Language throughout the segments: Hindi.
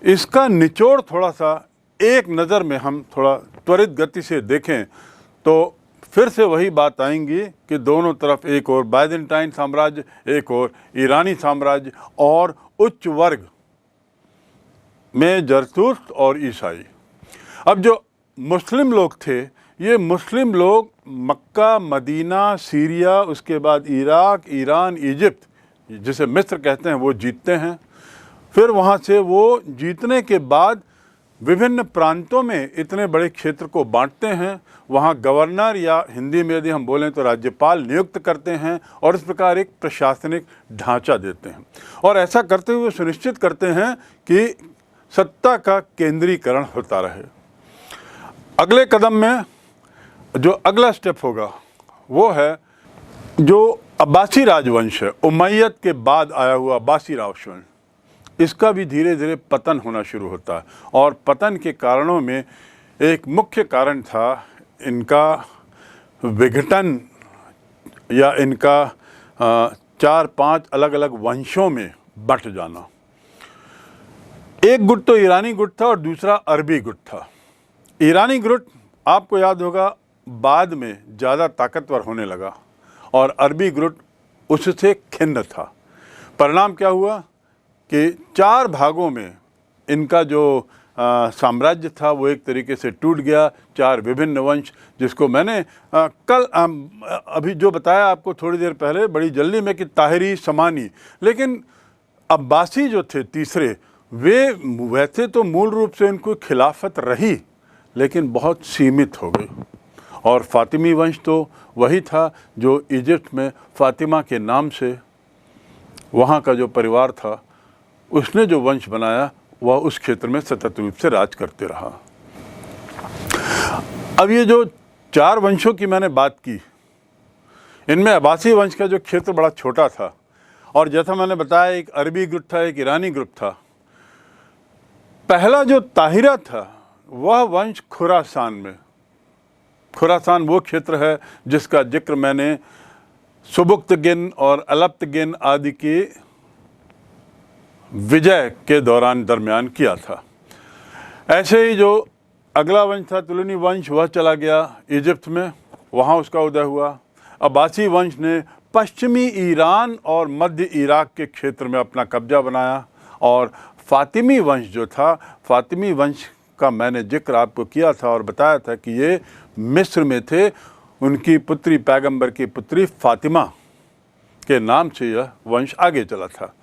इसका निचोड़ थोड़ा सा एक नज़र में हम थोड़ा त्वरित गति से देखें तो फिर से वही बात आएंगी कि दोनों तरफ एक और बाइजेंटाइन साम्राज्य, एक और ईरानी साम्राज्य और उच्च वर्ग में जरतुस्त और ईसाई। अब जो मुस्लिम लोग थे, ये मुस्लिम लोग मक्का, मदीना, सीरिया, उसके बाद इराक, ईरान, इजिप्ट, जिसे मिस्र कहते हैं, वो जीतते हैं। फिर वहाँ से वो जीतने के बाद विभिन्न प्रांतों में इतने बड़े क्षेत्र को बांटते हैं। वहाँ गवर्नर या हिंदी में यदि हम बोलें तो राज्यपाल नियुक्त करते हैं और इस प्रकार एक प्रशासनिक ढांचा देते हैं। और ऐसा करते हुए सुनिश्चित करते हैं कि सत्ता का केंद्रीकरण होता रहे। अगले कदम में जो अगला स्टेप होगा वो है जो अब्बासी राजवंश है, उमैयद के बाद आया हुआ अब्बासी राजवंश, इसका भी धीरे धीरे पतन होना शुरू होता है। और पतन के कारणों में एक मुख्य कारण था इनका विघटन या इनका 4-5 अलग अलग वंशों में बंट जाना। एक गुट तो ईरानी गुट था और दूसरा अरबी गुट था। ईरानी गुट आपको याद होगा बाद में ज़्यादा ताकतवर होने लगा और अरबी गुट उससे खिन्न था। परिणाम क्या हुआ कि 4 भागों में इनका जो साम्राज्य था वो एक तरीके से टूट गया। 4 विभिन्न वंश, जिसको मैंने कल अभी जो बताया आपको थोड़ी देर पहले बड़ी जल्दी में कि ताहिरी, समानी, लेकिन अब्बासी जो थे तीसरे, वे वैसे तो मूल रूप से इनको खिलाफत रही लेकिन बहुत सीमित हो गई। और फ़ातिमी वंश तो वही था जो इजिप्ट में फ़ातिमा के नाम से वहाँ का जो परिवार था उसने जो वंश बनाया वह उस क्षेत्र में सतत रूप से राज करते रहा। अब ये जो 4 वंशों की मैंने बात की, इनमें अब्बासी वंश का जो क्षेत्र बड़ा छोटा था और जैसा मैंने बताया एक अरबी ग्रुप था, एक ईरानी ग्रुप था। पहला जो ताहिरा था वह वंश खुरासान में, खुरासान वो क्षेत्र है जिसका जिक्र मैंने सुबुक्तगिन और अलप्तगिन आदि की विजय के दरमियान किया था। ऐसे ही जो अगला वंश था तुलनी वंश, वह चला गया इजिप्ट में, वहाँ उसका उदय हुआ। अब्बासी वंश ने पश्चिमी ईरान और मध्य इराक के क्षेत्र में अपना कब्जा बनाया। और फ़ातिमी वंश जो था, फ़ातिमी वंश का मैंने जिक्र आपको किया था और बताया था कि ये मिस्र में थे। उनकी पुत्री, पैगंबर की पुत्री फ़ातिमा के नाम से यह वंश आगे चला था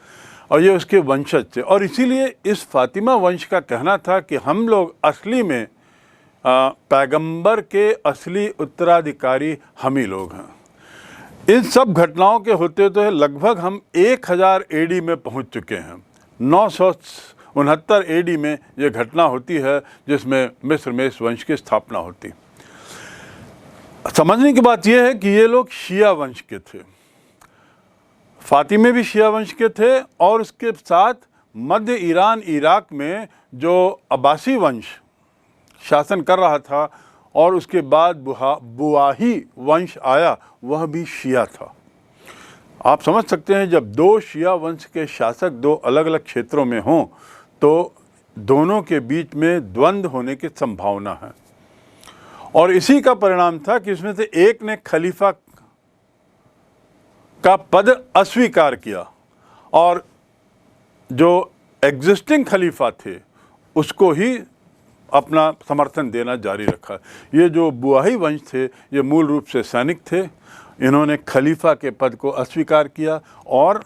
और ये उसके वंशज थे। और इसीलिए इस फ़ातिमा वंश का कहना था कि हम लोग असली में पैगंबर के असली उत्तराधिकारी हम ही लोग हैं। इन सब घटनाओं के होते हुए लगभग हम 1000 एडी में पहुंच चुके हैं। 969 एडी में ये घटना होती है जिसमें मिस्र में इस वंश की स्थापना होती। समझने की बात यह है कि ये लोग शिया वंश के थे। फ़ातिमे भी शिया वंश के थे और उसके साथ मध्य ईरान, इराक में जो अब्बासी वंश शासन कर रहा था और उसके बाद बुआही वंश आया, वह भी शिया था। आप समझ सकते हैं जब 2 शिया वंश के शासक 2 अलग अलग क्षेत्रों में हों तो दोनों के बीच में द्वंद्व होने की संभावना है। और इसी का परिणाम था कि इसमें से एक ने खलीफा का पद अस्वीकार किया और जो एग्जिस्टिंग खलीफा थे उसको ही अपना समर्थन देना जारी रखा। ये जो बुआही वंश थे ये मूल रूप से सैनिक थे। इन्होंने खलीफा के पद को अस्वीकार किया और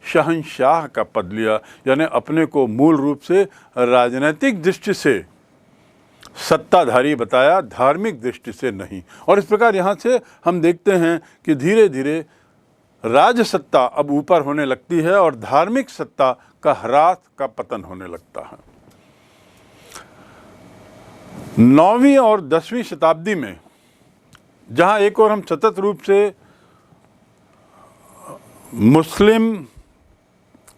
शहंशाह का पद लिया, यानी अपने को मूल रूप से राजनीतिक दृष्टि से सत्ताधारी बताया, धार्मिक दृष्टि से नहीं। और इस प्रकार यहाँ से हम देखते हैं कि धीरे धीरे राजसत्ता अब ऊपर होने लगती है और धार्मिक सत्ता का ह्रास का पतन होने लगता है। 9वीं और 10वीं शताब्दी में जहाँ एक और हम सतत रूप से मुस्लिम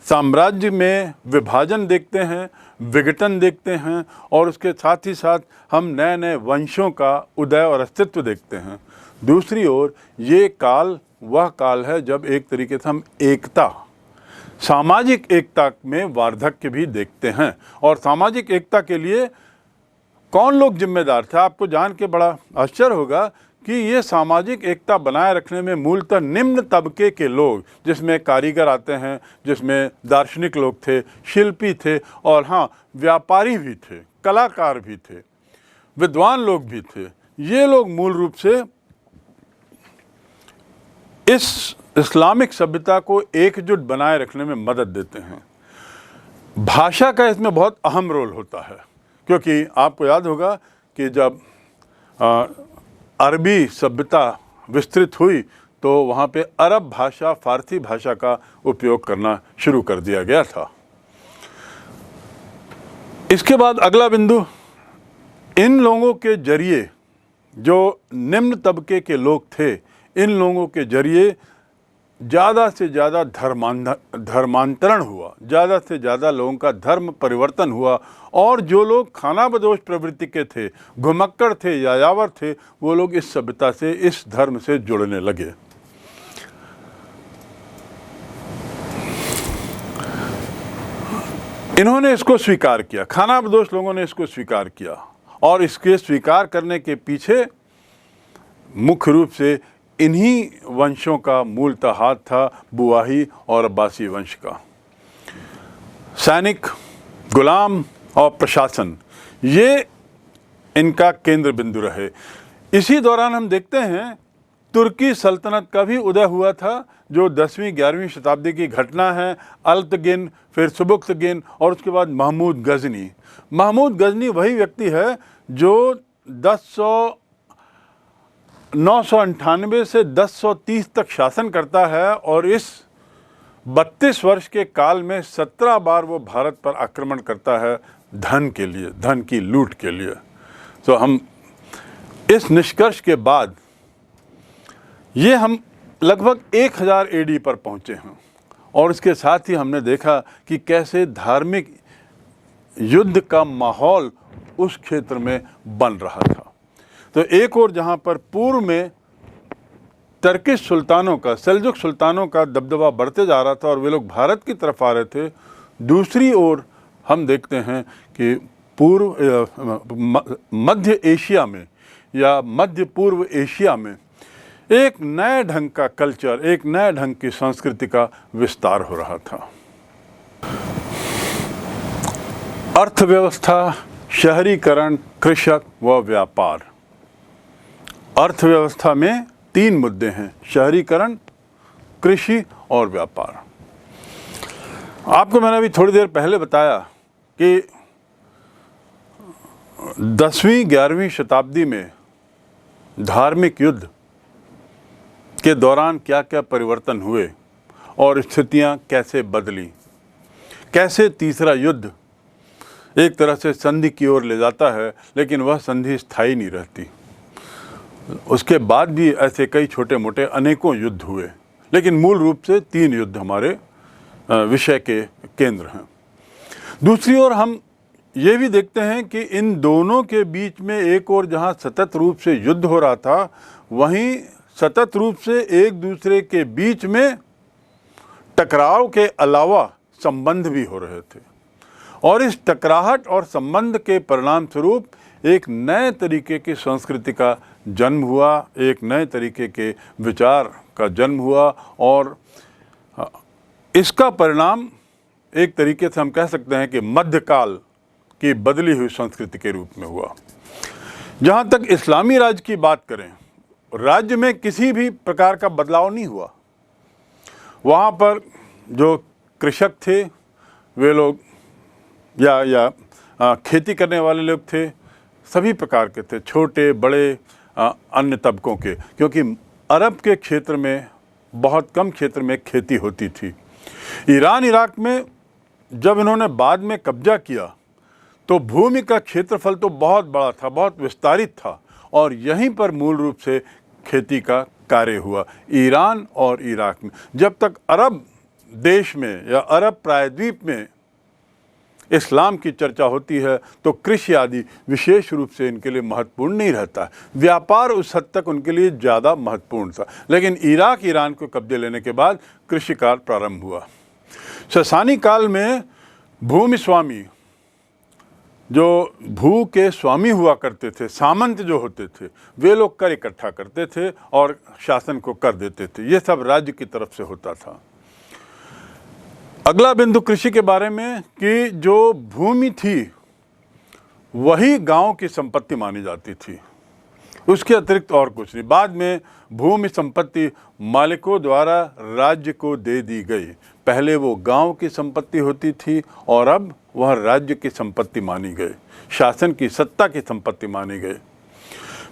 साम्राज्य में विभाजन देखते हैं, विघटन देखते हैं और उसके साथ ही साथ हम नए नए वंशों का उदय और अस्तित्व देखते हैं, दूसरी ओर ये काल वह काल है जब एक तरीके से हम एकता, सामाजिक एकता में वार्धक्य भी देखते हैं। और सामाजिक एकता के लिए कौन लोग जिम्मेदार थे? आपको जान के बड़ा आश्चर्य होगा कि ये सामाजिक एकता बनाए रखने में मूलतः निम्न तबके के लोग, जिसमें कारीगर आते हैं, जिसमें दार्शनिक लोग थे, शिल्पी थे, और हाँ, व्यापारी भी थे, कलाकार भी थे, विद्वान लोग भी थे। ये लोग मूल रूप से इस इस्लामिक सभ्यता को एकजुट बनाए रखने में मदद देते हैं। भाषा का इसमें बहुत अहम रोल होता है, क्योंकि आपको याद होगा कि जब अरबी सभ्यता विस्तृत हुई तो वहाँ पे अरब भाषा, फारसी भाषा का उपयोग करना शुरू कर दिया गया था। इसके बाद अगला बिंदु, इन लोगों के जरिए, जो निम्न तबके के लोग थे, इन लोगों के जरिए ज़्यादा से ज़्यादा धर्मांतरण हुआ, ज़्यादा से ज़्यादा लोगों का धर्म परिवर्तन हुआ, और जो लोग खानाबदोश प्रवृत्ति के थे, घुमक्कड़ थे, यायावर थे, वो लोग इस सभ्यता से, इस धर्म से जुड़ने लगे। इन्होंने इसको स्वीकार किया, खानाबदोश लोगों ने इसको स्वीकार किया, और इसके स्वीकार करने के पीछे मुख्य रूप से इन्हीं वंशों का मूलतः हाथ था, बुवाही और अब्बासी वंश का। सैनिक, गुलाम और प्रशासन, ये इनका केंद्र बिंदु रहे। इसी दौरान हम देखते हैं तुर्की सल्तनत का भी उदय हुआ था, जो 10वीं 11वीं शताब्दी की घटना है। अल्तगिन, फिर सुबुक्तगिन, और उसके बाद महमूद गजनी। महमूद गजनी वही व्यक्ति है जो 998 से 1030 तक शासन करता है, और इस 32 वर्ष के काल में 17 बार वो भारत पर आक्रमण करता है, धन के लिए, धन की लूट के लिए। तो हम इस निष्कर्ष के बाद ये हम लगभग 1000 एडी पर पहुँचे हैं, और इसके साथ ही हमने देखा कि कैसे धार्मिक युद्ध का माहौल उस क्षेत्र में बन रहा था। तो एक और जहाँ पर पूर्व में टर्किश सुल्तानों का, सेल्जुक सुल्तानों का दबदबा बढ़ते जा रहा था और वे लोग भारत की तरफ आ रहे थे, दूसरी ओर हम देखते हैं कि मध्य एशिया में या मध्य पूर्व एशिया में एक नए ढंग का कल्चर, एक नए ढंग की संस्कृति का विस्तार हो रहा था। अर्थव्यवस्था, शहरीकरण, कृषक व व्यापार। अर्थव्यवस्था में 3 मुद्दे हैं, शहरीकरण, कृषि और व्यापार। आपको मैंने अभी थोड़ी देर पहले बताया कि 10वीं 11वीं शताब्दी में धार्मिक युद्ध के दौरान क्या क्या परिवर्तन हुए और स्थितियां कैसे बदली, कैसे तीसरा युद्ध एक तरह से संधि की ओर ले जाता है, लेकिन वह संधि स्थायी नहीं रहती। उसके बाद भी ऐसे कई छोटे मोटे अनेकों युद्ध हुए, लेकिन मूल रूप से 3 युद्ध हमारे विषय के केंद्र हैं। दूसरी ओर हम ये भी देखते हैं कि इन दोनों के बीच में एक और जहाँ सतत रूप से युद्ध हो रहा था, वहीं सतत रूप से एक दूसरे के बीच में टकराव के अलावा संबंध भी हो रहे थे, और इस टकराहट और संबंध के परिणाम स्वरूप एक नए तरीके की संस्कृति का जन्म हुआ, एक नए तरीके के विचार का जन्म हुआ, और इसका परिणाम एक तरीके से हम कह सकते हैं कि मध्यकाल की बदली हुई संस्कृति के रूप में हुआ। जहाँ तक इस्लामी राज्य की बात करें, राज्य में किसी भी प्रकार का बदलाव नहीं हुआ। वहाँ पर जो कृषक थे, वे लोग या खेती करने वाले लोग थे, सभी प्रकार के थे, छोटे बड़े अन्य तबकों के, क्योंकि अरब के क्षेत्र में बहुत कम क्षेत्र में खेती होती थी। ईरान इराक में जब इन्होंने बाद में कब्जा किया तो भूमि का क्षेत्रफल तो बहुत बड़ा था, बहुत विस्तारित था, और यहीं पर मूल रूप से खेती का कार्य हुआ ईरान और इराक में। जब तक अरब देश में या अरब प्रायद्वीप में इस्लाम की चर्चा होती है तो कृषि आदि विशेष रूप से इनके लिए महत्वपूर्ण नहीं रहता। व्यापार उस हद तक उनके लिए ज़्यादा महत्वपूर्ण था, लेकिन इराक ईरान को कब्जे लेने के बाद कृषि कार्य प्रारंभ हुआ। ससानी काल में भूमि स्वामी, जो भू के स्वामी हुआ करते थे, सामंत जो होते थे, वे लोग कर इकट्ठा करते थे और शासन को कर देते थे। ये सब राज्य की तरफ से होता था। अगला बिंदु कृषि के बारे में कि जो भूमि थी वही गांव की संपत्ति मानी जाती थी, उसके अतिरिक्त और कुछ नहीं। बाद में भूमि संपत्ति मालिकों द्वारा राज्य को दे दी गई। पहले वो गांव की संपत्ति होती थी और अब वह राज्य की संपत्ति मानी गई, शासन की सत्ता की संपत्ति मानी गई।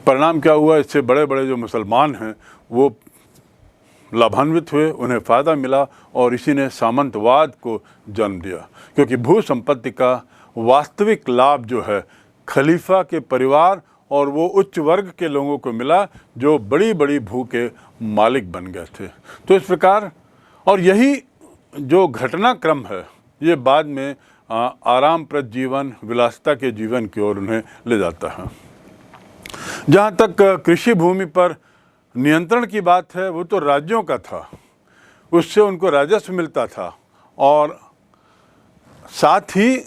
परिणाम क्या हुआ? इससे बड़े बड़े जो मुसलमान हैं वो लाभान्वित हुए, उन्हें फ़ायदा मिला और इसी ने सामंतवाद को जन्म दिया, क्योंकि भू संपत्ति का वास्तविक लाभ जो है खलीफा के परिवार और वो उच्च वर्ग के लोगों को मिला जो बड़ी बड़ी भू के मालिक बन गए थे। तो इस प्रकार, और यही जो घटनाक्रम है ये बाद में आरामप्रद जीवन, विलासिता के जीवन की ओर उन्हें ले जाता है। जहाँ तक कृषि भूमि पर नियंत्रण की बात है, वो तो राज्यों का था, उससे उनको राजस्व मिलता था और साथ ही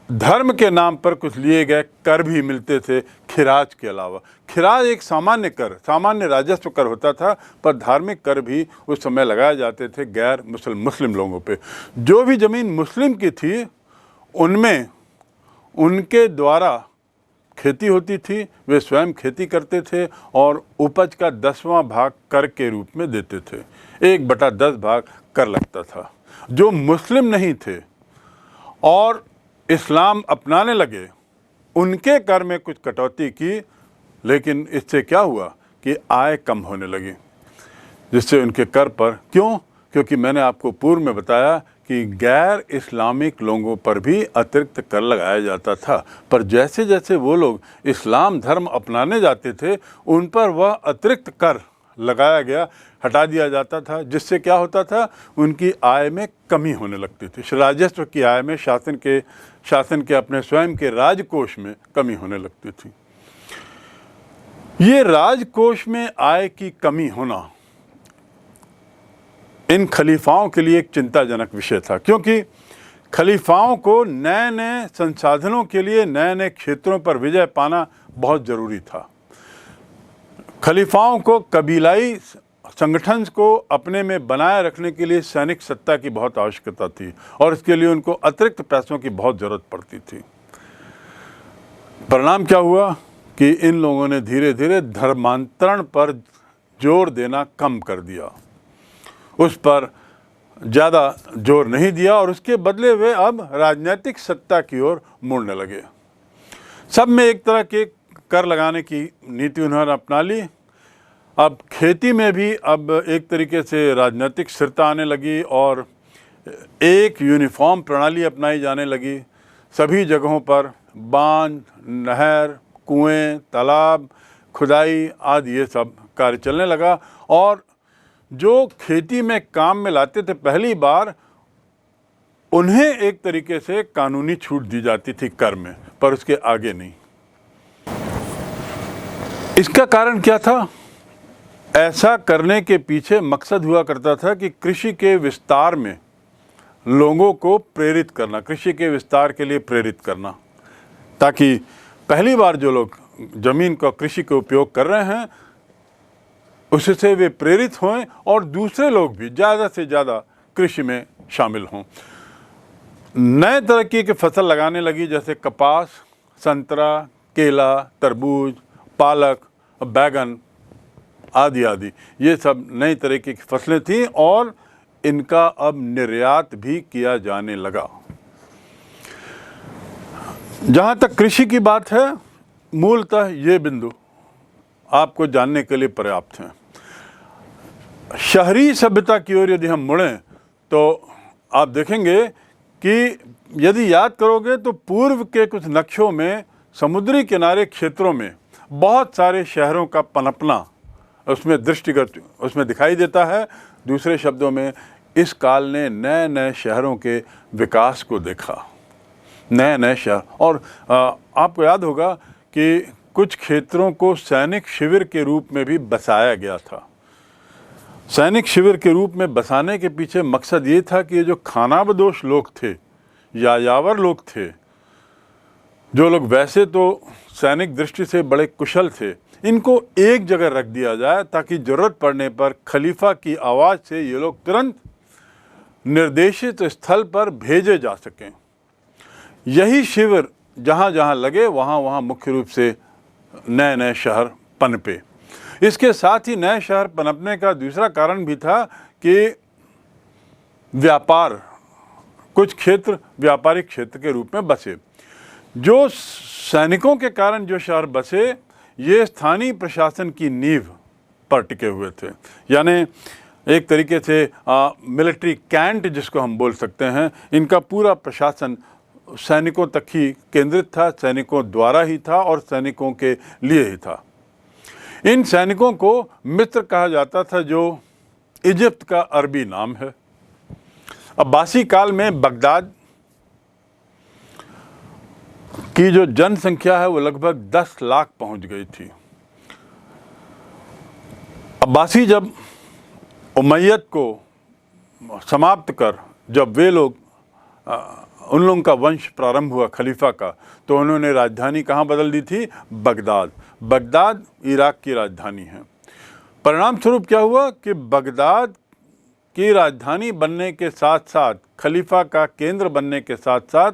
धर्म के नाम पर कुछ लिए गए कर भी मिलते थे, खिराज के अलावा। खिराज एक सामान्य कर, सामान्य राजस्व कर होता था, पर धार्मिक कर भी उस समय लगाए जाते थे गैर मुस्लिम लोगों पे। जो भी ज़मीन मुस्लिम की थी उनमें उनके द्वारा खेती होती थी, वे स्वयं खेती करते थे और उपज का 10वां भाग कर के रूप में देते थे। 1/10 भाग कर लगता था। जो मुस्लिम नहीं थे और इस्लाम अपनाने लगे, उनके कर में कुछ कटौती की, लेकिन इससे क्या हुआ कि आय कम होने लगी, जिससे उनके कर पर क्योंकि मैंने आपको पूर्व में बताया कि गैर इस्लामिक लोगों पर भी अतिरिक्त कर लगाया जाता था। पर जैसे जैसे वो लोग इस्लाम धर्म अपनाने जाते थे, उन पर वह अतिरिक्त कर लगाया गया, हटा दिया जाता था, जिससे क्या होता था, उनकी आय में कमी होने लगती थी। राजस्व की आय में, शासन के अपने स्वयं के राजकोष में कमी होने लगती थी। ये राजकोष में आय की कमी होना इन खलीफाओं के लिए एक चिंताजनक विषय था, क्योंकि खलीफाओं को नए नए संसाधनों के लिए नए नए क्षेत्रों पर विजय पाना बहुत ज़रूरी था। खलीफाओं को कबीलाई संगठन को अपने में बनाए रखने के लिए सैनिक सत्ता की बहुत आवश्यकता थी और इसके लिए उनको अतिरिक्त पैसों की बहुत ज़रूरत पड़ती थी। परिणाम क्या हुआ कि इन लोगों ने धीरे धीरे धर्मांतरण पर जोर देना कम कर दिया, उस पर ज़्यादा जोर नहीं दिया और उसके बदले वे अब राजनीतिक सत्ता की ओर मुड़ने लगे। सब में एक तरह के कर लगाने की नीति उन्होंने अपना ली। अब खेती में भी अब एक तरीके से राजनीतिक स्थिरता आने लगी और एक यूनिफॉर्म प्रणाली अपनाई जाने लगी। सभी जगहों पर बांध, नहर, कुएं, तालाब, खुदाई आदि ये सब कार्य चलने लगा और जो खेती में काम में लाते थे, पहली बार उन्हें एक तरीके से कानूनी छूट दी जाती थी कर में, पर उसके आगे नहीं। इसका कारण क्या था? ऐसा करने के पीछे मकसद हुआ करता था कि कृषि के विस्तार में लोगों को प्रेरित करना, कृषि के विस्तार के लिए प्रेरित करना, ताकि पहली बार जो लोग ज़मीन का कृषि का उपयोग कर रहे हैं उससे वे प्रेरित हों और दूसरे लोग भी ज़्यादा से ज़्यादा कृषि में शामिल हों। नए तरह की फसल लगाने लगी, जैसे कपास, संतरा, केला, तरबूज, पालक, बैगन आदि आदि। ये सब नई तरह की फसलें थीं और इनका अब निर्यात भी किया जाने लगा। जहाँ तक कृषि की बात है, मूलतः ये बिंदु आपको जानने के लिए पर्याप्त हैं। शहरी सभ्यता की ओर यदि हम मुड़ें तो आप देखेंगे कि यदि याद करोगे तो पूर्व के कुछ नक्शों में समुद्री किनारे क्षेत्रों में बहुत सारे शहरों का पनपना उसमें दृष्टिगत उसमें दिखाई देता है। दूसरे शब्दों में इस काल ने नए नए शहरों के विकास को देखा, नए नए शहर। और आपको याद होगा कि कुछ क्षेत्रों को सैनिक शिविर के रूप में भी बसाया गया था। सैनिक शिविर के रूप में बसाने के पीछे मकसद ये था कि ये जो खानाबदोश लोग थे, यायावर लोग थे, जो लोग वैसे तो सैनिक दृष्टि से बड़े कुशल थे, इनको एक जगह रख दिया जाए ताकि ज़रूरत पड़ने पर खलीफा की आवाज़ से ये लोग तुरंत निर्देशित स्थल पर भेजे जा सकें। यही शिविर जहाँ जहाँ लगे वहाँ वहाँ मुख्य रूप से नए नए शहर पनपे। इसके साथ ही नए शहर पनपने का दूसरा कारण भी था कि व्यापार, कुछ क्षेत्र व्यापारिक क्षेत्र के रूप में बसे। जो सैनिकों के कारण जो शहर बसे, ये स्थानीय प्रशासन की नींव पर टिके हुए थे। यानी एक तरीके से मिलिट्री कैंट जिसको हम बोल सकते हैं, इनका पूरा प्रशासन सैनिकों तक ही केंद्रित था, सैनिकों द्वारा ही था और सैनिकों के लिए ही था। इन सैनिकों को मिस्र कहा जाता था, जो इजिप्ट का अरबी नाम है। अब्बासी काल में बगदाद की जो जनसंख्या है वो लगभग 10 लाख पहुंच गई थी। अब्बासी जब उमैयद को समाप्त कर, जब वे लोग उन लोगों का वंश प्रारंभ हुआ खलीफा का, तो उन्होंने राजधानी कहाँ बदल दी थी? बगदाद। बगदाद इराक की राजधानी है। परिणाम स्वरूप क्या हुआ कि बगदाद की राजधानी बनने के साथ साथ, खलीफा का केंद्र बनने के साथ साथ,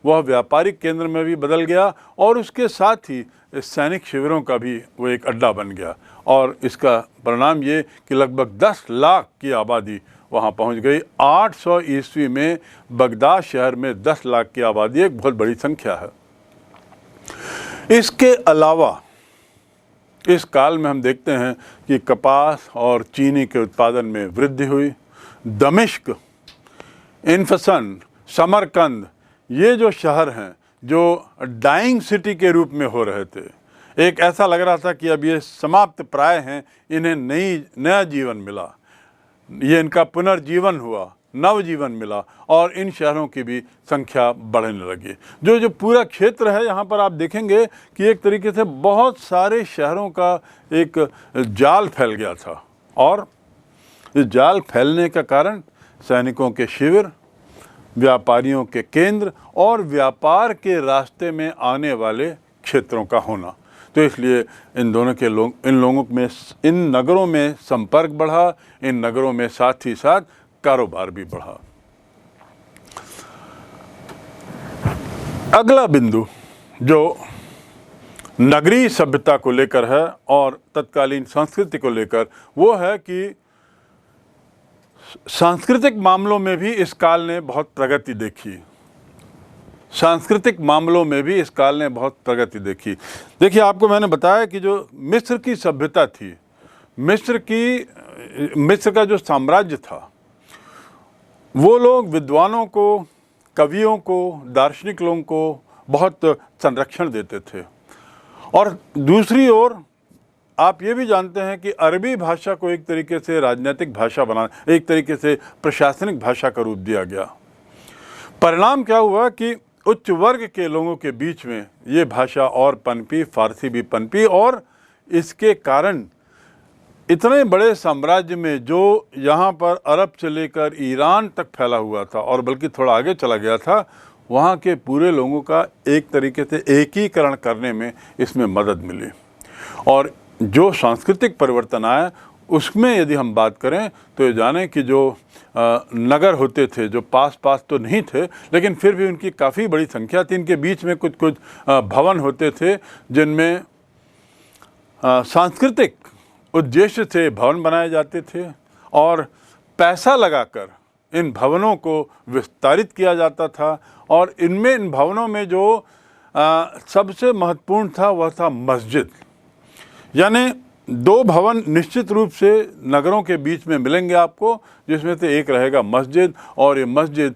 वह व्यापारिक केंद्र में भी बदल गया और उसके साथ ही सैनिक शिविरों का भी वो एक अड्डा बन गया। और इसका परिणाम ये कि लगभग 10 लाख की आबादी वहाँ पहुँच गई। 800 ईस्वी में बगदाद शहर में 10 लाख की आबादी एक बहुत बड़ी संख्या है। इसके अलावा इस काल में हम देखते हैं कि कपास और चीनी के उत्पादन में वृद्धि हुई। दमिश्क, इन्फसन, समरकंद, ये जो शहर हैं जो डाइंग सिटी के रूप में हो रहे थे, एक ऐसा लग रहा था कि अब ये समाप्त प्राय हैं, इन्हें नया जीवन मिला, ये इनका पुनर्जीवन हुआ, नवजीवन मिला और इन शहरों की भी संख्या बढ़ने लगी। जो पूरा क्षेत्र है, यहाँ पर आप देखेंगे कि एक तरीके से बहुत सारे शहरों का एक जाल फैल गया था। और इस जाल फैलने का कारण सैनिकों के शिविर, व्यापारियों के केंद्र और व्यापार के रास्ते में आने वाले क्षेत्रों का होना। तो इसलिए इन लोगों में, इन नगरों में संपर्क बढ़ा, इन नगरों में साथ ही साथ कारोबार भी बढ़ा। अगला बिंदु जो नगरीय सभ्यता को लेकर है और तत्कालीन संस्कृति को लेकर, वो है कि सांस्कृतिक मामलों में भी इस काल ने बहुत प्रगति देखी। सांस्कृतिक मामलों में भी इस काल ने बहुत प्रगति देखी। देखिए, आपको मैंने बताया कि जो मिस्र की सभ्यता थी, मिस्र का जो साम्राज्य था, वो लोग विद्वानों को, कवियों को, दार्शनिक लोगों को बहुत संरक्षण देते थे। और दूसरी ओर आप ये भी जानते हैं कि अरबी भाषा को एक तरीके से राजनीतिक भाषा बना, एक तरीके से प्रशासनिक भाषा का रूप दिया गया। परिणाम क्या हुआ कि उच्च वर्ग के लोगों के बीच में ये भाषा और पनपी, फारसी भी पनपी, और इसके कारण इतने बड़े साम्राज्य में जो यहाँ पर अरब से लेकर ईरान तक फैला हुआ था और बल्कि थोड़ा आगे चला गया था, वहाँ के पूरे लोगों का एक तरीके से एकीकरण करने में इसमें मदद मिली। और जो सांस्कृतिक परिवर्तन आया उसमें यदि हम बात करें तो ये जाने कि जो नगर होते थे, जो पास तो नहीं थे लेकिन फिर भी उनकी काफ़ी बड़ी संख्या थी, इनके बीच में कुछ भवन होते थे जिनमें सांस्कृतिक उद्देश्य से भवन बनाए जाते थे और पैसा लगाकर इन भवनों को विस्तारित किया जाता था। और इन भवनों में जो सबसे महत्वपूर्ण था वह था मस्जिद। यानी 2 भवन निश्चित रूप से नगरों के बीच में मिलेंगे आपको, जिसमें से एक रहेगा मस्जिद, और ये मस्जिद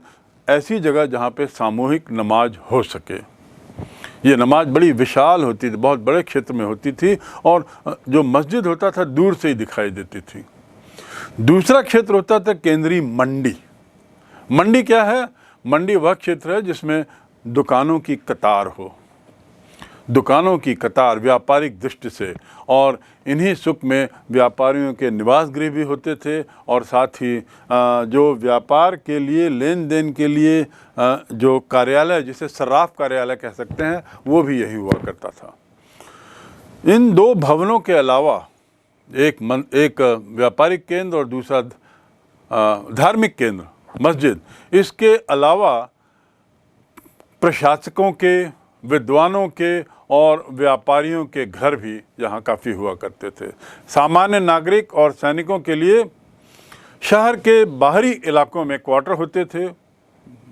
ऐसी जगह जहाँ पे सामूहिक नमाज हो सके। ये नमाज बड़ी विशाल होती थी, बहुत बड़े क्षेत्र में होती थी और जो मस्जिद होता था दूर से ही दिखाई देती थी। दूसरा क्षेत्र होता था केंद्रीय मंडी। मंडी क्या है? मंडी वह क्षेत्र है जिसमें दुकानों की कतार हो, दुकानों की कतार व्यापारिक दृष्टि से, और इन्हीं सुख में व्यापारियों के निवास गृह भी होते थे, और साथ ही जो व्यापार के लिए लेन देन के लिए जो कार्यालय, जिसे सर्राफ कार्यालय कह सकते हैं, वो भी यही हुआ करता था। इन दो भवनों के अलावा एक व्यापारिक केंद्र और दूसरा धार्मिक केंद्र मस्जिद, इसके अलावा प्रशासकों के, विद्वानों के और व्यापारियों के घर भी यहाँ काफ़ी हुआ करते थे। सामान्य नागरिक और सैनिकों के लिए शहर के बाहरी इलाकों में क्वार्टर होते थे,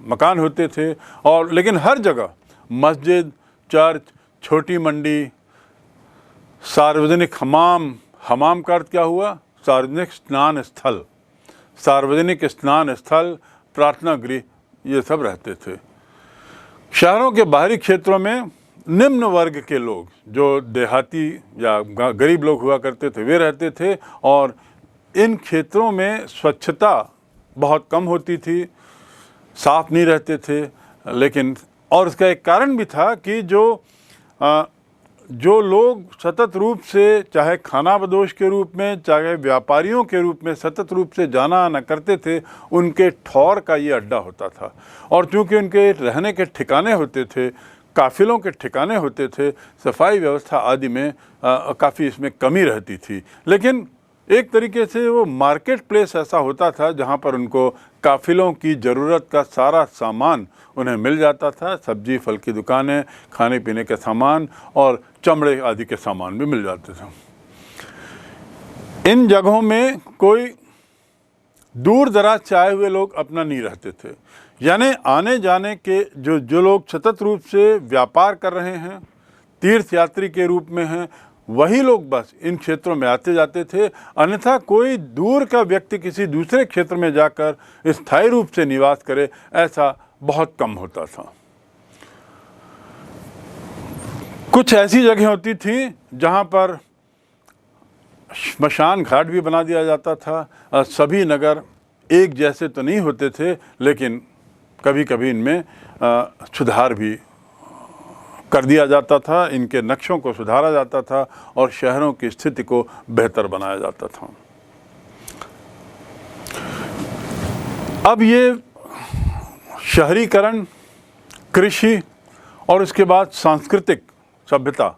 मकान होते थे, और लेकिन हर जगह मस्जिद, चर्च, छोटी मंडी, सार्वजनिक हमाम का अर्थ क्या हुआ? सार्वजनिक स्नान स्थल, सार्वजनिक स्नान स्थल, प्रार्थना गृह, ये सब रहते थे। शहरों के बाहरी क्षेत्रों में निम्न वर्ग के लोग, जो देहाती या गरीब लोग हुआ करते थे, वे रहते थे, और इन क्षेत्रों में स्वच्छता बहुत कम होती थी, साफ नहीं रहते थे। लेकिन और इसका एक कारण भी था कि जो लोग सतत रूप से, चाहे खानाबदोश के रूप में, चाहे व्यापारियों के रूप में सतत रूप से जाना आना करते थे, उनके ठौर का ये अड्डा होता था। और चूँकि उनके रहने के ठिकाने होते थे, काफिलों के ठिकाने होते थे, सफाई व्यवस्था आदि में काफ़ी इसमें कमी रहती थी। लेकिन एक तरीके से वो मार्केट प्लेस ऐसा होता था जहाँ पर उनको काफिलों की ज़रूरत का सारा सामान उन्हें मिल जाता था। सब्जी फल की दुकानें, खाने पीने के सामान और चमड़े आदि के सामान भी मिल जाते थे। इन जगहों में कोई दूर दराज से आए हुए लोग अपना नहीं रहते थे, यानी आने जाने के जो लोग सतत रूप से व्यापार कर रहे हैं, तीर्थ यात्री के रूप में हैं, वही लोग बस इन क्षेत्रों में आते जाते थे। अन्यथा कोई दूर का व्यक्ति किसी दूसरे क्षेत्र में जाकर स्थायी रूप से निवास करे, ऐसा बहुत कम होता था। कुछ ऐसी जगह होती थी जहाँ पर श्मशान घाट भी बना दिया जाता था। सभी नगर एक जैसे तो नहीं होते थे, लेकिन कभी कभी इनमें सुधार भी कर दिया जाता था, इनके नक्शों को सुधारा जाता था और शहरों की स्थिति को बेहतर बनाया जाता था। अब ये शहरीकरण, कृषि और उसके बाद सांस्कृतिक सभ्यता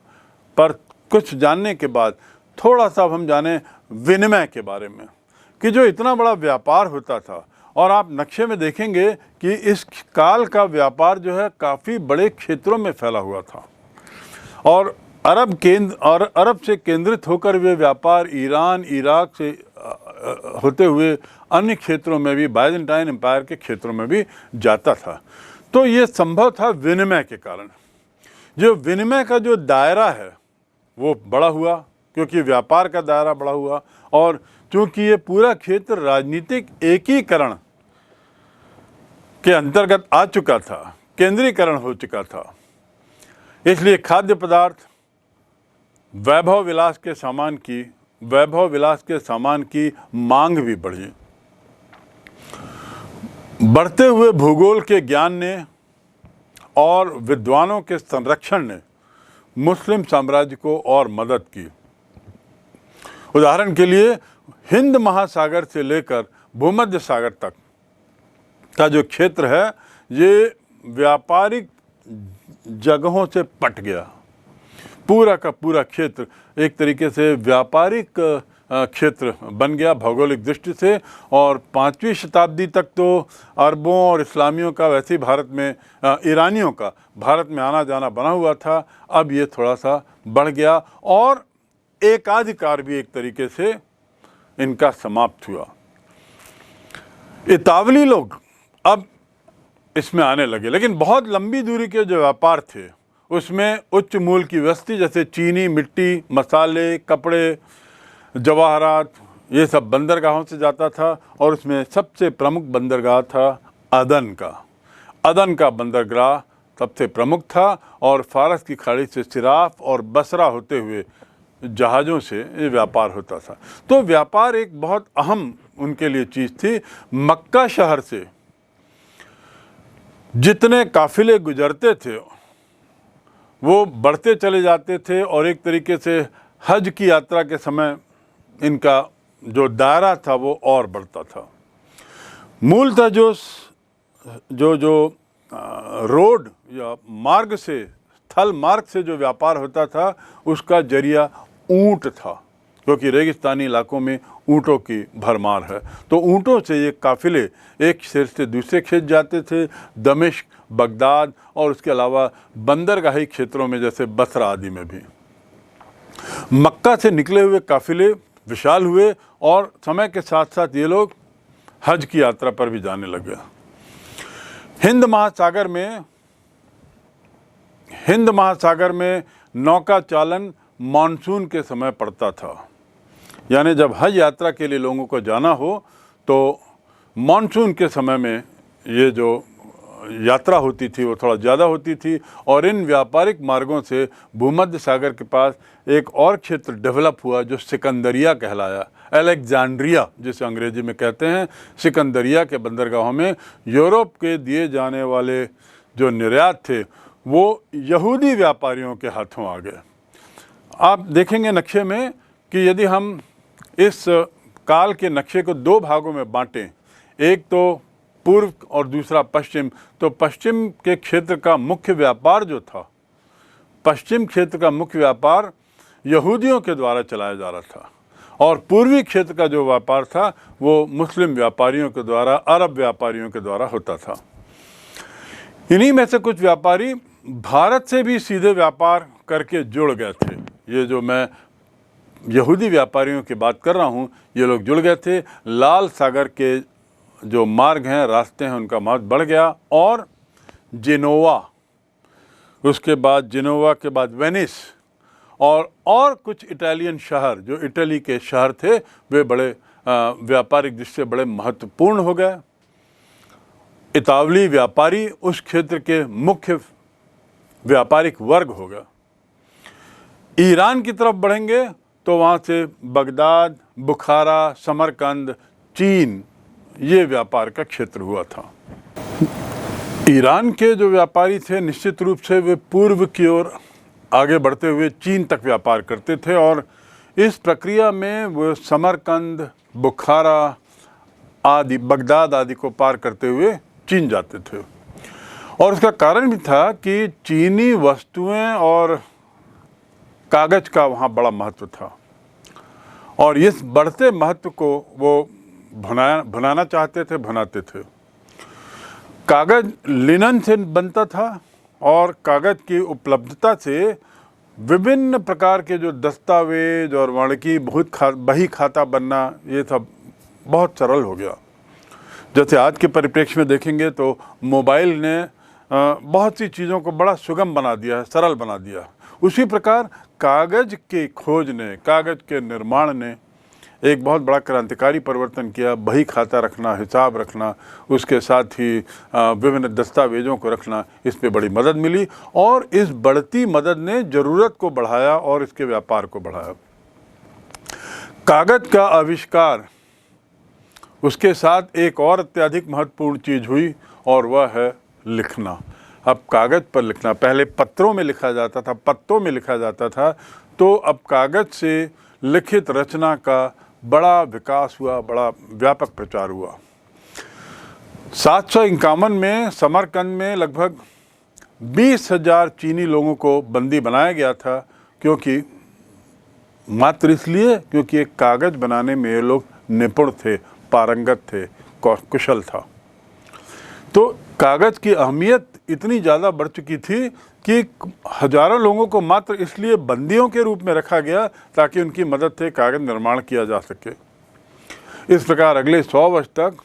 पर कुछ जानने के बाद थोड़ा सा अब हम जाने विनिमय के बारे में, कि जो इतना बड़ा व्यापार होता था, और आप नक्शे में देखेंगे कि इस काल का व्यापार जो है काफ़ी बड़े क्षेत्रों में फैला हुआ था, और अरब से केंद्रित होकर वे व्यापार ईरान, इराक से होते हुए अन्य क्षेत्रों में भी, बाइजेंटाइन एम्पायर के क्षेत्रों में भी जाता था। तो ये संभव था विनिमय के कारण। जो विनिमय का जो दायरा है वो बड़ा हुआ, क्योंकि व्यापार का दायरा बड़ा हुआ, और चूँकि ये पूरा क्षेत्र राजनीतिक एकीकरण के अंतर्गत आ चुका था, केंद्रीकरण हो चुका था, इसलिए खाद्य पदार्थ, वैभव विलास के सामान की मांग भी बढ़ी। बढ़ते हुए भूगोल के ज्ञान ने और विद्वानों के संरक्षण ने मुस्लिम साम्राज्य को और मदद की। उदाहरण के लिए हिंद महासागर से लेकर भूमध्य सागर तक का जो क्षेत्र है, ये व्यापारिक जगहों से पट गया। पूरा का पूरा क्षेत्र एक तरीके से व्यापारिक क्षेत्र बन गया भौगोलिक दृष्टि से। और 5वीं शताब्दी तक तो अरबों और इस्लामियों का, वैसे ही भारत में ईरानियों का भारत में आना जाना बना हुआ था। अब ये थोड़ा सा बढ़ गया और एकाधिकार भी एक तरीके से इनका समाप्त हुआ। इतावली लोग अब इसमें आने लगे, लेकिन बहुत लंबी दूरी के जो व्यापार थे उसमें उच्च मूल्य की वस्तु जैसे चीनी, मिट्टी, मसाले, कपड़े, जवाहरात, ये सब बंदरगाहों से जाता था। और उसमें सबसे प्रमुख बंदरगाह था अदन का। अदन का बंदरगाह सबसे प्रमुख था और फारस की खाड़ी से सिराफ और बसरा होते हुए जहाज़ों से ये व्यापार होता था। तो व्यापार एक बहुत अहम उनके लिए चीज़ थी। मक्का शहर से जितने काफिले गुजरते थे वो बढ़ते चले जाते थे और एक तरीके से हज की यात्रा के समय इनका जो दायरा था वो और बढ़ता था। मूलतः जो रोड या मार्ग से, स्थल मार्ग से जो व्यापार होता था उसका जरिया ऊंट था, क्योंकि रेगिस्तानी इलाकों में ऊँटों की भरमार है। तो ऊँटों से ये काफ़िले एक शहर से दूसरे क्षेत्र जाते थे, दमिश्क, बगदाद और उसके अलावा बंदरगाही क्षेत्रों में जैसे बसरा आदि में भी। मक्का से निकले हुए काफ़िले विशाल हुए और समय के साथ साथ ये लोग हज की यात्रा पर भी जाने लगे। हिंद महासागर में नौका चालन मानसून के समय पड़ता था, यानी जब हज यात्रा के लिए लोगों को जाना हो तो मानसून के समय में ये जो यात्रा होती थी वो थोड़ा ज़्यादा होती थी। और इन व्यापारिक मार्गों से भूमध्य सागर के पास एक और क्षेत्र डेवलप हुआ जो सिकंदरिया कहलाया, अलेक्जेंड्रिया जिसे अंग्रेजी में कहते हैं। सिकंदरिया के बंदरगाहों में यूरोप के दिए जाने वाले जो निर्यात थे वो यहूदी व्यापारियों के हाथों आ गए। आप देखेंगे नक्शे में कि यदि हम इस काल के नक्शे को दो भागों में बांटें, एक तो पूर्व और दूसरा पश्चिम, तो पश्चिम के क्षेत्र का मुख्य व्यापार जो था, पश्चिम क्षेत्र का मुख्य व्यापार यहूदियों के द्वारा चलाया जा रहा था और पूर्वी क्षेत्र का जो व्यापार था वो मुस्लिम व्यापारियों के द्वारा, अरब व्यापारियों के द्वारा होता था। इन्हीं में से कुछ व्यापारी भारत से भी सीधे व्यापार करके जुड़ गए थे। ये जो मैं यहूदी व्यापारियों की बात कर रहा हूँ, ये लोग जुड़ गए थे। लाल सागर के जो मार्ग हैं, रास्ते हैं, उनका महत्व बढ़ गया और जिनोवा, उसके बाद जिनोवा के बाद वेनिस और कुछ इटालियन शहर जो इटली के शहर थे वे बड़े व्यापारिक दृष्टि से बड़े महत्वपूर्ण हो गए। इतावली व्यापारी उस क्षेत्र के मुख्य व्यापारिक वर्ग हो गया। ईरान की तरफ बढ़ेंगे तो वहाँ से बगदाद, बुखारा, समरकंद, चीन, ये व्यापार का क्षेत्र हुआ था। ईरान के जो व्यापारी थे निश्चित रूप से वे पूर्व की ओर आगे बढ़ते हुए चीन तक व्यापार करते थे और इस प्रक्रिया में वो समरकंद, बुखारा आदि, बगदाद आदि को पार करते हुए चीन जाते थे। और उसका कारण भी था कि चीनी वस्तुएं और कागज का वहाँ बड़ा महत्व था और इस बढ़ते महत्व को वो भुनाना चाहते थे, भुनाते थे। कागज लिनन से बनता था और कागज की उपलब्धता से विभिन्न प्रकार के जो दस्तावेज और वाणिकी बही खाता बनना, ये सब बहुत सरल हो गया। जैसे आज के परिप्रेक्ष्य में देखेंगे तो मोबाइल ने बहुत सी चीज़ों को बड़ा सुगम बना दिया है, सरल बना दिया। उसी प्रकार कागज के खोज ने, कागज के निर्माण ने एक बहुत बड़ा क्रांतिकारी परिवर्तन किया। बही खाता रखना, हिसाब रखना, उसके साथ ही विभिन्न दस्तावेजों को रखना, इस पे बड़ी मदद मिली और इस बढ़ती मदद ने ज़रूरत को बढ़ाया और इसके व्यापार को बढ़ाया। कागज का आविष्कार, उसके साथ एक और अत्यधिक महत्वपूर्ण चीज़ हुई और वह है लिखना। अब कागज़ पर लिखना, पहले पत्रों में लिखा जाता था, पत्तों में लिखा जाता था, तो अब कागज़ से लिखित रचना का बड़ा विकास हुआ, बड़ा व्यापक प्रचार हुआ। 751 में समरकंद में लगभग 20,000 चीनी लोगों को बंदी बनाया गया था, क्योंकि मात्र इसलिए क्योंकि एक कागज़ बनाने में ये लोग निपुण थे, पारंगत थे, कुशल था। तो कागज़ की अहमियत इतनी ज़्यादा बढ़ चुकी थी कि हजारों लोगों को मात्र इसलिए बंदियों के रूप में रखा गया ताकि उनकी मदद से कागज़ निर्माण किया जा सके। इस प्रकार अगले 100 वर्ष तक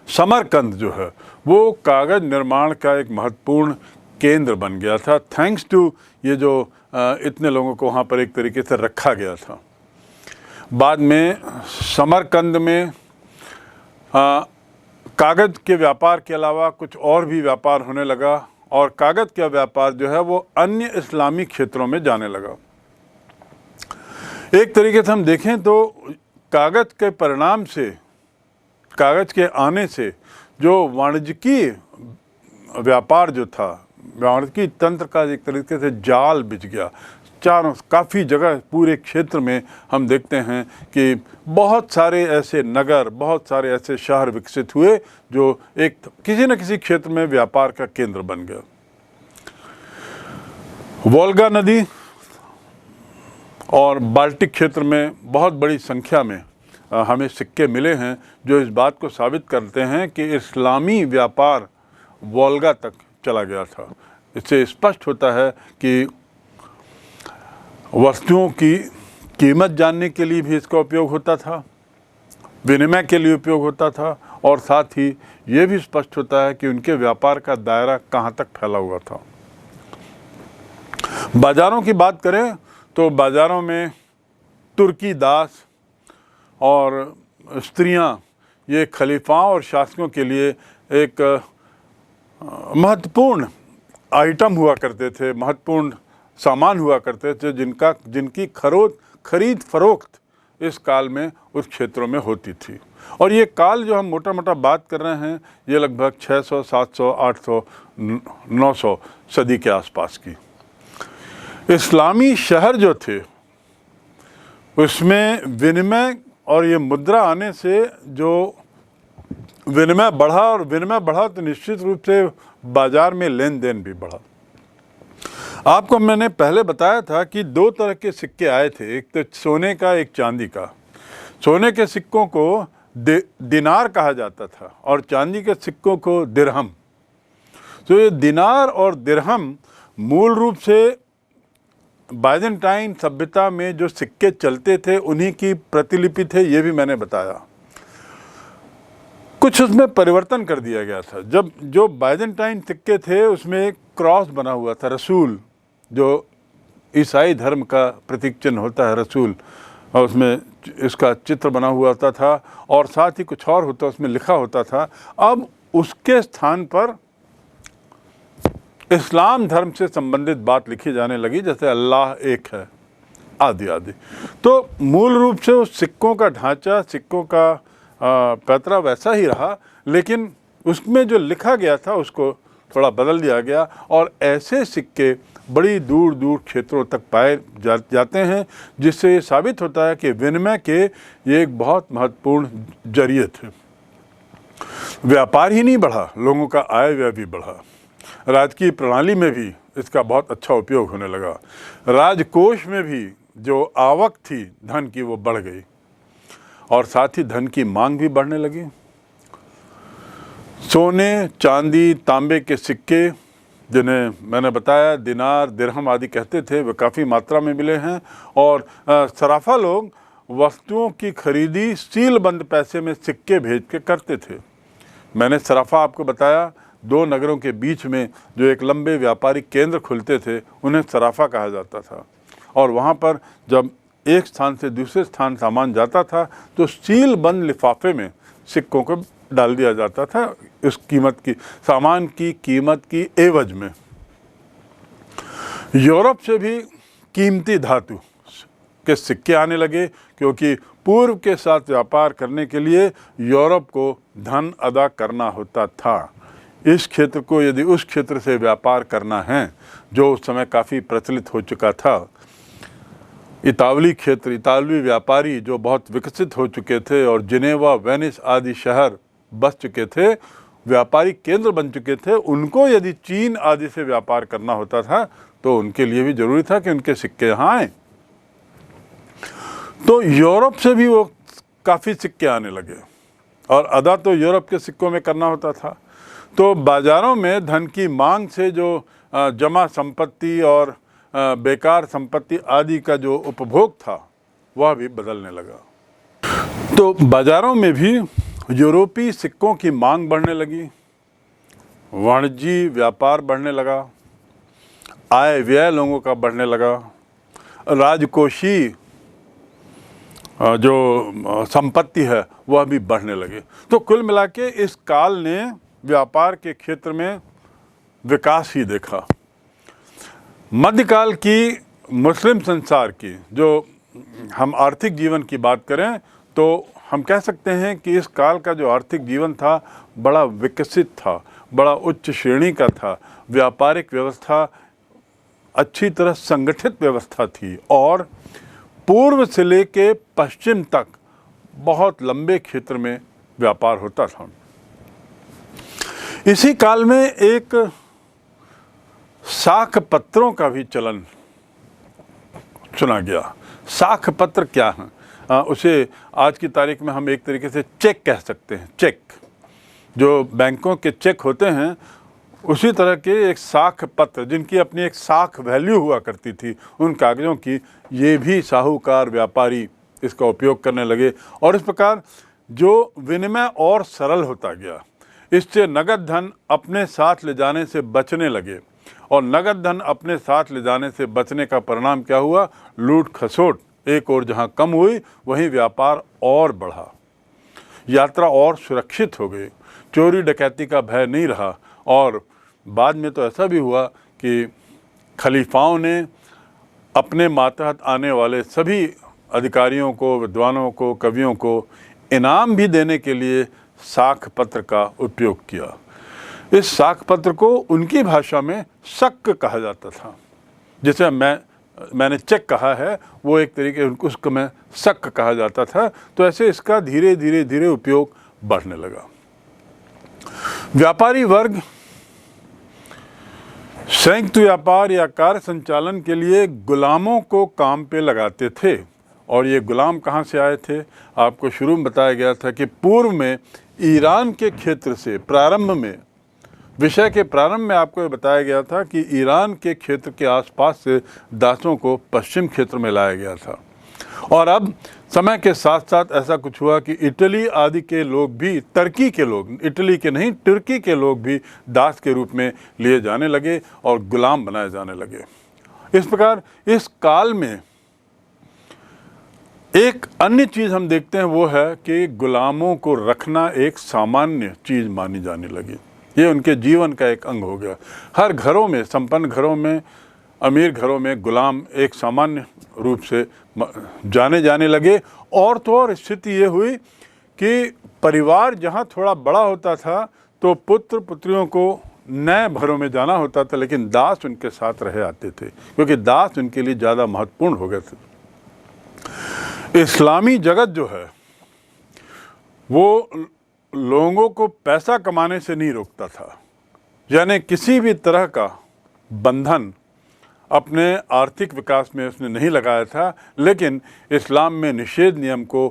समरकंद जो है वो कागज़ निर्माण का एक महत्वपूर्ण केंद्र बन गया था, थैंक्स टू ये जो इतने लोगों को वहाँ पर एक तरीके से रखा गया था। बाद में समरकंद में कागज़ के व्यापार के अलावा कुछ और भी व्यापार होने लगा और कागज़ का व्यापार जो है वो अन्य इस्लामी क्षेत्रों में जाने लगा। एक तरीके से हम देखें तो कागज़ के परिणाम से, कागज़ के आने से जो वाणिज्यिकी व्यापार जो था, वाणिज्य तंत्र का एक तरीके से जाल बिछ गया। चारों काफ़ी जगह पूरे क्षेत्र में हम देखते हैं कि बहुत सारे ऐसे नगर, बहुत सारे ऐसे शहर विकसित हुए जो एक किसी न किसी क्षेत्र में व्यापार का केंद्र बन गया। वोल्गा नदी और बाल्टिक क्षेत्र में बहुत बड़ी संख्या में हमें सिक्के मिले हैं जो इस बात को साबित करते हैं कि इस्लामी व्यापार वोल्गा तक चला गया था। इससे स्पष्ट होता है कि वस्तुओं की कीमत जानने के लिए भी इसका उपयोग होता था, विनिमय के लिए उपयोग होता था, और साथ ही ये भी स्पष्ट होता है कि उनके व्यापार का दायरा कहाँ तक फैला हुआ था। बाज़ारों की बात करें तो बाज़ारों में तुर्की दास और स्त्रियां ये खलीफाओं और शासकों के लिए एक महत्वपूर्ण आइटम हुआ करते थे, महत्वपूर्ण सामान हुआ करते थे जिनकी खरीद फरोख्त इस काल में उस क्षेत्रों में होती थी। और ये काल जो हम मोटा मोटा बात कर रहे हैं ये लगभग 600, 700, 800, 900 सदी के आसपास की। इस्लामी शहर जो थे उसमें विनिमय और ये मुद्रा आने से जो विनिमय बढ़ा तो निश्चित रूप से बाजार में लेन देन भी बढ़ा। आपको मैंने पहले बताया था कि दो तरह के सिक्के आए थे, एक तो सोने का, एक चांदी का। सोने के सिक्कों को दिनार कहा जाता था और चांदी के सिक्कों को दिरहम। तो ये दिनार और दिरहम मूल रूप से बाइजेंटाइन सभ्यता में जो सिक्के चलते थे उन्हीं की प्रतिलिपि थे, ये भी मैंने बताया। कुछ उसमें परिवर्तन कर दिया गया था। जब जो बाइजेंटाइन सिक्के थे उसमें एक क्रॉस बना हुआ था, रसूल, जो ईसाई धर्म का प्रतीक चिन्ह होता है रसूल, और उसमें इसका चित्र बना हुआ होता था और साथ ही कुछ और होता, उसमें लिखा होता था। अब उसके स्थान पर इस्लाम धर्म से संबंधित बात लिखी जाने लगी, जैसे अल्लाह एक है आदि आदि। तो मूल रूप से उस सिक्कों का ढांचा, सिक्कों का पैतरा वैसा ही रहा, लेकिन उसमें जो लिखा गया था उसको थोड़ा बदल दिया गया। और ऐसे सिक्के बड़ी दूर दूर क्षेत्रों तक पाए जाते हैं, जिससे ये साबित होता है कि विनिमय के ये एक बहुत महत्वपूर्ण जरिए थे। व्यापार ही नहीं बढ़ा, लोगों का आय व्यय भी बढ़ा। राजकीय प्रणाली में भी इसका बहुत अच्छा उपयोग होने लगा। राजकोष में भी जो आवक थी धन की वो बढ़ गई और साथ ही धन की मांग भी बढ़ने लगी। सोने, चांदी, तांबे के सिक्के, जिन्हें मैंने बताया दिनार, दिरहम आदि कहते थे, वे काफ़ी मात्रा में मिले हैं। और सराफा लोग वस्तुओं की खरीदी सीलबंद पैसे में सिक्के भेज के करते थे। मैंने सराफा आपको बताया, दो नगरों के बीच में जो एक लंबे व्यापारिक केंद्र खुलते थे उन्हें सराफा कहा जाता था। और वहाँ पर जब एक स्थान से दूसरे स्थान सामान जाता था तो सीलबंद लिफाफे में सिक्कों को डाल दिया जाता था उस कीमत की, सामान की कीमत की एवज में। यूरोप से भी कीमती धातु के सिक्के आने लगे, क्योंकि पूर्व के साथ व्यापार करने के लिए यूरोप को धन अदा करना होता था। इस क्षेत्र को यदि उस क्षेत्र से व्यापार करना है जो उस समय काफ़ी प्रचलित हो चुका था, इतालवी क्षेत्र, इतालवी व्यापारी जो बहुत विकसित हो चुके थे और जिनेवा, वेनिस आदि शहर बस चुके थे, व्यापारिक केंद्र बन चुके थे, उनको यदि चीन आदि से व्यापार करना होता था तो उनके लिए भी जरूरी था कि उनके सिक्के यहाँ आए। तो यूरोप से भी वो काफ़ी सिक्के आने लगे और अदा तो यूरोप के सिक्कों में करना होता था। तो बाज़ारों में धन की मांग से जो जमा संपत्ति और बेकार संपत्ति आदि का जो उपभोग था वह भी बदलने लगा। तो बाज़ारों में भी यूरोपीय सिक्कों की मांग बढ़ने लगी, वाणिज्य व्यापार बढ़ने लगा, आय व्यय लोगों का बढ़ने लगा, राजकोषीय जो संपत्ति है वह भी बढ़ने लगे। तो कुल मिला के इस काल ने व्यापार के क्षेत्र में विकास ही देखा। मध्यकाल की मुस्लिम संसार की जो हम आर्थिक जीवन की बात करें तो हम कह सकते हैं कि इस काल का जो आर्थिक जीवन था बड़ा विकसित था, बड़ा उच्च श्रेणी का था। व्यापारिक व्यवस्था अच्छी तरह संगठित व्यवस्था थी और पूर्व से लेके पश्चिम तक बहुत लंबे क्षेत्र में व्यापार होता था। इसी काल में एक साख पत्रों का भी चलन सुना गया। साख पत्र क्या है? उसे आज की तारीख में हम एक तरीके से चेक कह सकते हैं। चेक, जो बैंकों के चेक होते हैं, उसी तरह के एक साख पत्र, जिनकी अपनी एक साख वैल्यू हुआ करती थी, उन कागज़ों की ये भी साहूकार व्यापारी इसका उपयोग करने लगे और इस प्रकार जो विनिमय और सरल होता गया। इससे नगद धन अपने साथ ले जाने से बचने लगे और नगद धन अपने साथ ले जाने से बचने का परिणाम क्या हुआ? लूट खसोट एक और जहाँ कम हुई, वहीं व्यापार और बढ़ा, यात्रा और सुरक्षित हो गई, चोरी डकैती का भय नहीं रहा। और बाद में तो ऐसा भी हुआ कि खलीफाओं ने अपने मातहत आने वाले सभी अधिकारियों को, विद्वानों को, कवियों को इनाम भी देने के लिए साख पत्र का उपयोग किया। इस साख पत्र को उनकी भाषा में शक कहा जाता था। जैसे मैंने चेक कहा है, वो एक तरीके उसको में शक कहा जाता था। तो ऐसे इसका धीरे धीरे उपयोग बढ़ने लगा। व्यापारी वर्ग संयुक्त व्यापार या कार्य संचालन के लिए गुलामों को काम पे लगाते थे। और ये गुलाम कहाँ से आए थे? आपको शुरू में बताया गया था कि पूर्व में ईरान के क्षेत्र से विषय के प्रारंभ में आपको बताया गया था कि ईरान के क्षेत्र के आसपास से दासों को पश्चिम क्षेत्र में लाया गया था। और अब समय के साथ साथ ऐसा कुछ हुआ कि इटली आदि के लोग भी, तुर्की के लोग, इटली के नहीं तुर्की के लोग भी दास के रूप में लिए जाने लगे और गुलाम बनाए जाने लगे। इस प्रकार इस काल में एक अन्य चीज़ हम देखते हैं, वो है कि गुलामों को रखना एक सामान्य चीज़ मानी जाने लगी। ये उनके जीवन का एक अंग हो गया। हर घरों में, संपन्न घरों में, अमीर घरों में गुलाम एक सामान्य रूप से जाने जाने लगे। और तो और स्थिति ये हुई कि परिवार जहाँ थोड़ा बड़ा होता था तो पुत्र पुत्रियों को नए घरों में जाना होता था, लेकिन दास उनके साथ रहे आते थे, क्योंकि दास उनके लिए ज़्यादा महत्वपूर्ण हो गए थे। इस्लामी जगत जो है वो लोगों को पैसा कमाने से नहीं रोकता था, यानी किसी भी तरह का बंधन अपने आर्थिक विकास में उसने नहीं लगाया था, लेकिन इस्लाम में निषेध नियम को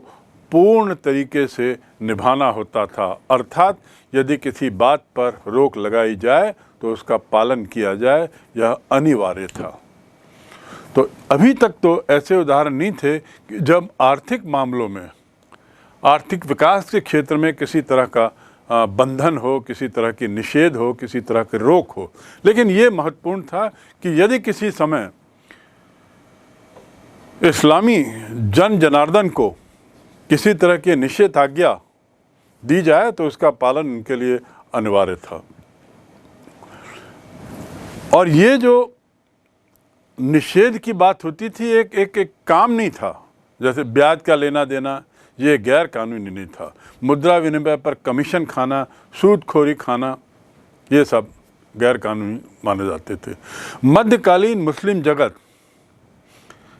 पूर्ण तरीके से निभाना होता था। अर्थात यदि किसी बात पर रोक लगाई जाए तो उसका पालन किया जाए, यह अनिवार्य था। तो अभी तक तो ऐसे उदाहरण नहीं थे कि जब आर्थिक मामलों में, आर्थिक विकास के क्षेत्र में किसी तरह का बंधन हो, किसी तरह की निषेध हो, किसी तरह की रोक हो। लेकिन ये महत्वपूर्ण था कि यदि किसी समय इस्लामी जन जनार्दन को किसी तरह की निषेधाज्ञा दी जाए तो उसका पालन उनके लिए अनिवार्य था। और ये जो निषेध की बात होती थी, एक काम नहीं था। जैसे ब्याज का लेना देना, ये गैर कानूनी नहीं था। मुद्रा विनिमय पर कमीशन खाना, सूदखोरी खाना, ये सब गैर कानूनी माने जाते थे। मध्यकालीन मुस्लिम जगत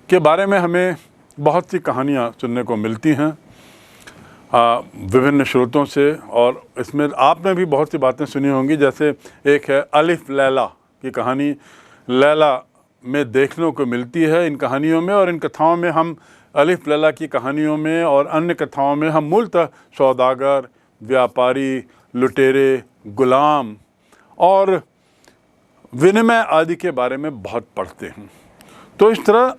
के बारे में हमें बहुत सी कहानियाँ सुनने को मिलती हैं विभिन्न स्रोतों से, और इसमें आपने भी बहुत सी बातें सुनी होंगी। जैसे एक है अलिफ लैला की कहानी, लैला में देखने को मिलती है इन कहानियों में। और इन कथाओं में हम, अलिफ लैला की कहानियों में और अन्य कथाओं में हम मूलतः सौदागर, व्यापारी, लुटेरे, गुलाम और विनिमय आदि के बारे में बहुत पढ़ते हैं। तो इस तरह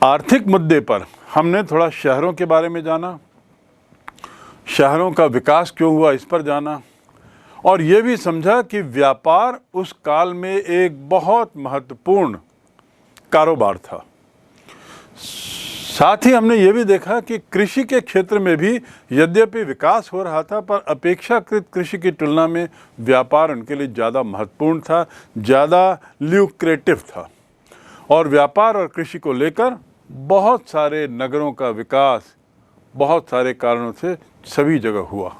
आर्थिक मुद्दे पर हमने थोड़ा शहरों के बारे में जाना, शहरों का विकास क्यों हुआ इस पर जाना, और ये भी समझा कि व्यापार उस काल में एक बहुत महत्वपूर्ण कारोबार था। साथ ही हमने ये भी देखा कि कृषि के क्षेत्र में भी यद्यपि विकास हो रहा था, पर अपेक्षाकृत कृषि की तुलना में व्यापार उनके लिए ज़्यादा महत्वपूर्ण था, ज़्यादा ल्यूक्रेटिव था। और व्यापार और कृषि को लेकर बहुत सारे नगरों का विकास बहुत सारे कारणों से सभी जगह हुआ।